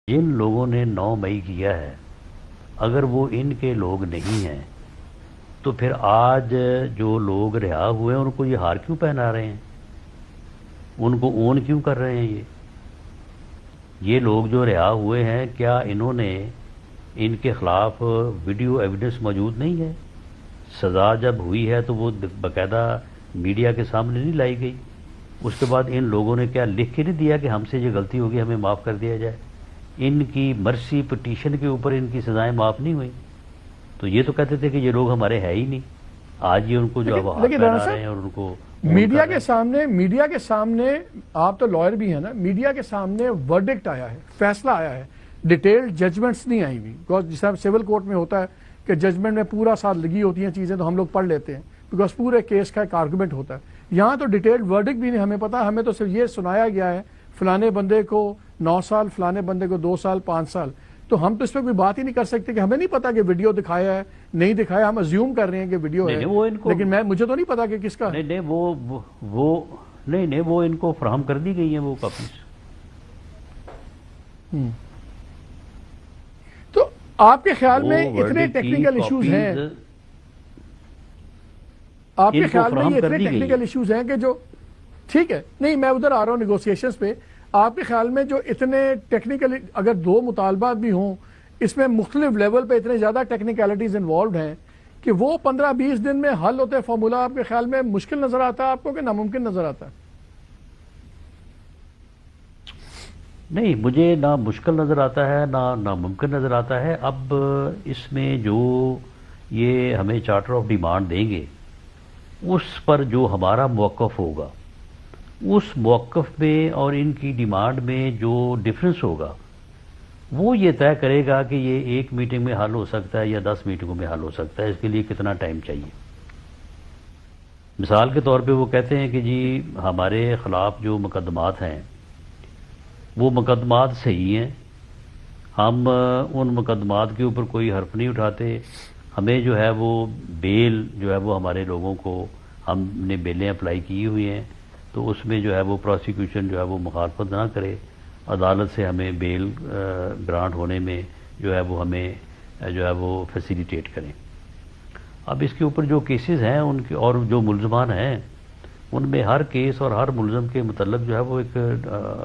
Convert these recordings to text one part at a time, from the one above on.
جن لوگوں نے 9 مئی کیا ہے اگر وہ ان کے لوگ نہیں ہیں تو پھر آج جو لوگ رہا ہوئے ہیں ان کو یہ ہار کیوں پہنا رہے ہیں، ان کو اون کیوں کر رہے ہیں؟ یہ لوگ جو رہا ہوئے ہیں کیا انہوں نے ان کے خلاف ویڈیو ایویڈنس موجود نہیں ہے؟ سزا جب ہوئی ہے تو وہ باقاعدہ میڈیا کے سامنے نہیں لائی گئی؟ اس کے بعد ان لوگوں نے کیا لکھ کے نہیں دیا کہ ہم سے یہ غلطی ہوگی ہمیں معاف کر دیا جائے؟ ان کی مرسی پٹیشن کے اوپر ان کی سزائیں معاف نہیں ہوئی؟ تو یہ تو کہتے تھے کہ یہ لوگ ہمارے ہے ہی نہیں، آج یہ ان کو جو اب ہاتھ پہنا رہے ہیں اور ان کو میڈیا کے سامنے آپ تو لائر بھی ہیں نا، میڈیا کے سامنے ورڈکٹ آیا ہے، فیصلہ آیا ہے، ڈیٹیلڈ ججمنٹس نہیں آئی ہوئی، بیکاز جس طرح سول کورٹ میں ہوتا ہے کہ ججمنٹ میں پورا ساتھ لگی ہوتی ہیں چیزیں تو ہم لوگ پڑھ لیتے ہیں بیکاز پورے کیس کا ایک آرگومنٹ ہوتا ہے۔ یہاں تو ڈیٹیلڈ ورڈکٹ بھی نہیں ہمیں پتا، ہمیں تو صرف یہ سنایا گیا ہے فلانے بندے کو 9 سال، فلانے بندے کو 2 سال 5 سال، تو ہم تو اس پہ کوئی بات ہی نہیں کر سکتے کہ ہمیں نہیں پتا کہ ویڈیو دکھایا ہے نہیں دکھایا، ہم ازیوم کر رہے ہیں کہ ویڈیو ہے، لیکن مجھے تو نہیں پتا کہ کس کا ہے۔ نہیں وہ ان کو فراہم کر دی گئی ہیں وہ کاپیز۔ تو آپ کے خیال میں اتنے ٹیکنیکل ایشوز ہیں، آپ کے خیال میں یہ اتنے ٹیکنیکل ایشوز ہیں کہ جو ٹھیک ہے، نہیں میں ادھر آ رہا ہوں نیگوسیشنز پہ، آپ کے خیال میں جو اتنے ٹیکنیکل اگر 2 مطالبات بھی ہوں اس میں مختلف لیول پہ اتنے زیادہ ٹیکنیکلٹیز انوالوڈ ہیں کہ وہ 15-20 دن میں حل ہوتے فارمولا آپ کے خیال میں مشکل نظر آتا ہے آپ کو کہ ناممکن نظر آتا ہے؟ نہیں، مجھے نہ مشکل نظر آتا ہے نہ ناممکن نظر آتا ہے۔ اب اس میں جو یہ ہمیں چارٹر آف ڈیمانڈ دیں گے اس پر جو ہمارا موقف ہوگا، اس موقف میں اور ان کی ڈیمانڈ میں جو ڈفرنس ہوگا وہ یہ طے کرے گا کہ یہ 1 میٹنگ میں حل ہو سکتا ہے یا 10 میٹنگوں میں حل ہو سکتا ہے، اس کے لیے کتنا ٹائم چاہیے۔ مثال کے طور پہ وہ کہتے ہیں کہ جی ہمارے خلاف جو مقدمات ہیں وہ مقدمات صحیح ہیں، ہم ان مقدمات کے اوپر کوئی حرف نہیں اٹھاتے، ہمیں جو ہے وہ بیل جو ہے وہ ہمارے لوگوں کو، ہم نے بیلیں اپلائی کی ہوئی ہیں تو اس میں جو ہے وہ پروسیکیوشن جو ہے وہ مخالفت نہ کرے، عدالت سے ہمیں بیل گرانٹ ہونے میں جو ہے وہ ہمیں جو ہے وہ فیسیلیٹیٹ کریں۔ اب اس کے اوپر جو کیسز ہیں ان کے اور جو ملزمان ہیں ان میں ہر کیس اور ہر ملزم کے متعلق جو ہے وہ ایک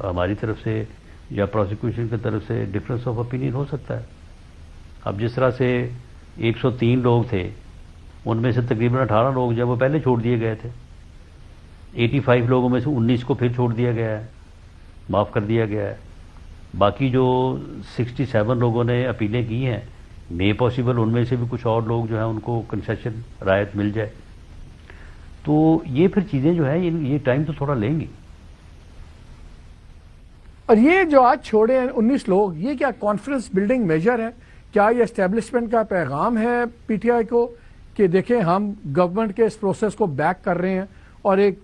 ہماری طرف سے یا پروسیکیوشن کی طرف سے ڈفرینس آف اوپینین ہو سکتا ہے۔ اب جس طرح سے 103 لوگ تھے ان میں سے تقریباً 18 لوگ جو ہے وہ پہلے چھوڑ دیے گئے تھے، 85 لوگوں میں سے 19 کو پھر چھوڑ دیا گیا ہے، معاف کر دیا گیا ہے، باقی جو 67 لوگوں نے اپیلیں کی ہیں میں پاسبل ان میں سے بھی کچھ اور لوگ جو ہیں ان کو کنسیشن رعایت مل جائے، تو یہ پھر چیزیں جو ہیں یہ ٹائم تو تھوڑا لیں گی۔ اور یہ جو آج چھوڑے ہیں 19 لوگ، یہ کیا کانفیڈنس بلڈنگ میجر ہے؟ کیا یہ اسٹیبلشمنٹ کا پیغام ہے پی ٹی آئی کو کہ دیکھیں ہم گورنمنٹ کے اس پروسیس کو بیک کر رہے ہیں اور ایک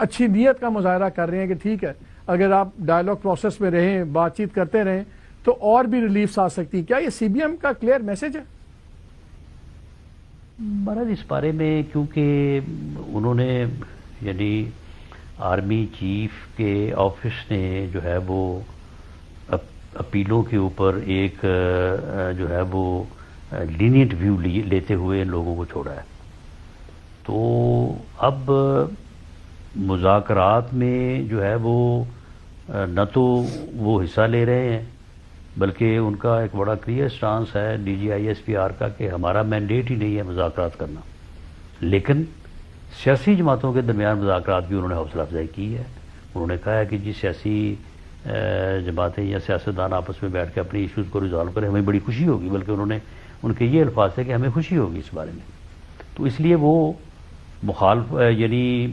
اچھی نیت کا مظاہرہ کر رہے ہیں کہ ٹھیک ہے اگر آپ ڈائیلاگ پروسیس میں رہیں، بات چیت کرتے رہیں تو اور بھی ریلیفس آ سکتی؟ کیا یہ سی بی ایم کا کلیئر میسج ہے؟ مہاراج اس بارے میں کیونکہ انہوں نے یعنی آرمی چیف کے آفس نے جو ہے وہ اپیلوں کے اوپر ایک جو ہے وہ لینینٹ ویو لیتے ہوئے ان لوگوں کو چھوڑا ہے، تو اب مذاکرات میں جو ہے وہ نہ تو وہ حصہ لے رہے ہیں بلکہ ان کا ایک بڑا کلیئر سٹانس ہے D G I S P R کا کہ ہمارا مینڈیٹ ہی نہیں ہے مذاکرات کرنا، لیکن سیاسی جماعتوں کے درمیان مذاکرات بھی انہوں نے حوصلہ افزائی کی ہے۔ انہوں نے کہا ہے کہ جی سیاسی جماعتیں یا سیاستدان آپس میں بیٹھ کے اپنی ایشوز کو ریزالو کریں، ہمیں بڑی خوشی ہوگی، بلکہ انہوں نے ان کے یہ الفاظ تھے کہ ہمیں خوشی ہوگی اس بارے میں، تو اس لیے وہ مخالف یعنی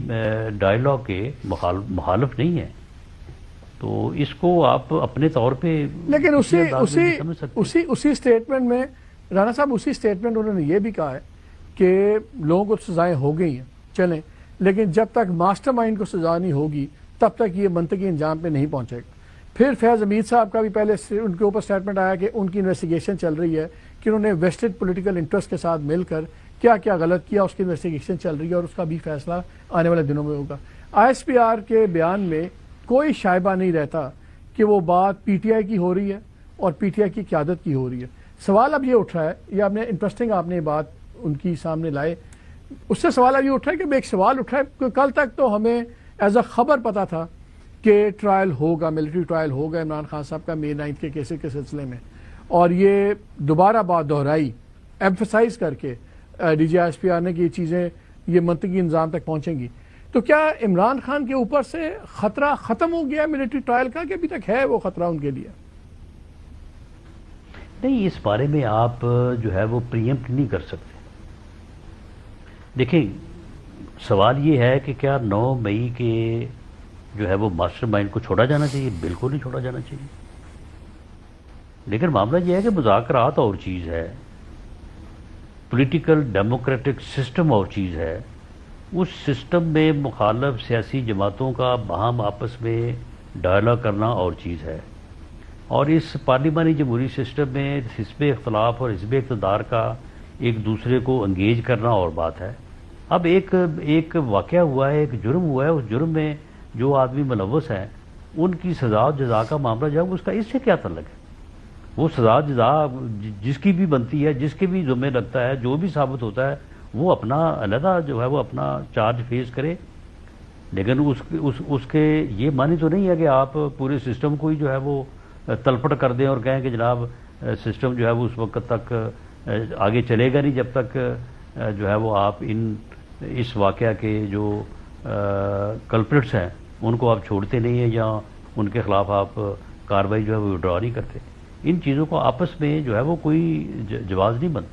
ڈائیلاگ کے مخالف نہیں ہے، تو اس کو آپ اپنے طور پہ لیکن اسی سٹیٹمنٹ میں رانا صاحب انہوں نے یہ بھی کہا ہے کہ لوگوں کو سزائیں ہو گئی ہیں چلیں، لیکن جب تک ماسٹر مائنڈ کو سزا نہیں ہوگی تب تک یہ منطقی انجام پہ نہیں پہنچے گا۔ پھر فیض حمید صاحب کا بھی پہلے ان کے اوپر سٹیٹمنٹ آیا کہ ان کی انویسٹیگیشن چل رہی ہے کہ انہوں نے ویسٹڈ پولیٹیکل انٹرسٹ کے ساتھ مل کر کیا کیا غلط کیا، اس کی انویسٹیگیشن چل رہی ہے اور اس کا بھی فیصلہ آنے والے دنوں میں ہوگا۔ آئی ایس پی آر کے بیان میں کوئی شائبہ نہیں رہتا کہ وہ بات پی ٹی آئی کی ہو رہی ہے اور پی ٹی آئی کی قیادت کی ہو رہی ہے. سوال اب یہ اٹھ رہا ہے, یہ آپ نے انٹرسٹنگ آپ نے یہ بات ان کی سامنے لائے, اس سے سوال اب یہ اٹھ رہا ہے کہ ایک سوال اٹھ رہا ہے کہ کل تک تو ہمیں ایز اے خبر پتا تھا کہ ٹرائل ہوگا, ملٹری ٹرائل ہوگا عمران خان صاحب کا May 9 کے کیسز کے سلسلے میں, اور یہ دوبارہ بات دہرائی ایمفسائز کر کے D G S P R نے کہ یہ چیزیں یہ منطقی نظام تک پہنچیں گی. تو کیا عمران خان کے اوپر سے خطرہ ختم ہو گیا ملٹری ٹرائل کا, کہ ابھی تک ہے وہ خطرہ ان کے لیے؟ نہیں, اس بارے میں آپ جو ہے وہ پریمپٹ نہیں کر سکتے. دیکھیں, سوال یہ ہے کہ کیا 9 مئی کے جو ہے وہ ماسٹر مائنڈ کو چھوڑا جانا چاہیے؟ بالکل نہیں چھوڑا جانا چاہیے. لیکن معاملہ یہ ہے کہ مذاکرات اور چیز ہے, پولیٹیکل ڈیموکریٹک سسٹم اور چیز ہے. اس سسٹم میں مخالف سیاسی جماعتوں کا باہم آپس میں ڈائلاگ کرنا اور چیز ہے, اور اس پارلیمانی جمہوری سسٹم میں حزب اختلاف اور حزب اقتدار کا ایک دوسرے کو انگیج کرنا اور بات ہے. اب ایک واقعہ ہوا ہے, ایک جرم ہوا ہے, اس جرم میں جو آدمی ملوث ہیں ان کی سزا و جزا کا معاملہ جو ہے اس کا اس سے کیا تعلق ہے؟ وہ سزا جزا جس کی بھی بنتی ہے, جس کے بھی ذمہ لگتا ہے, جو بھی ثابت ہوتا ہے وہ اپنا علیحدہ جو ہے وہ اپنا چارج فیس کرے. لیکن اس کے یہ معنی تو نہیں ہے کہ آپ پورے سسٹم کو ہی جو ہے وہ تلپٹ کر دیں اور کہیں کہ جناب سسٹم جو ہے وہ اس وقت تک آگے چلے گا نہیں جب تک جو ہے وہ آپ اس واقعہ کے جو کلپریٹس ہیں ان کو آپ چھوڑتے نہیں ہیں یا ان کے خلاف آپ کارروائی جو ہے وہ وڈرا نہیں کرتے. ان چیزوں کو آپس میں جو ہے وہ کوئی جواز نہیں بنتا.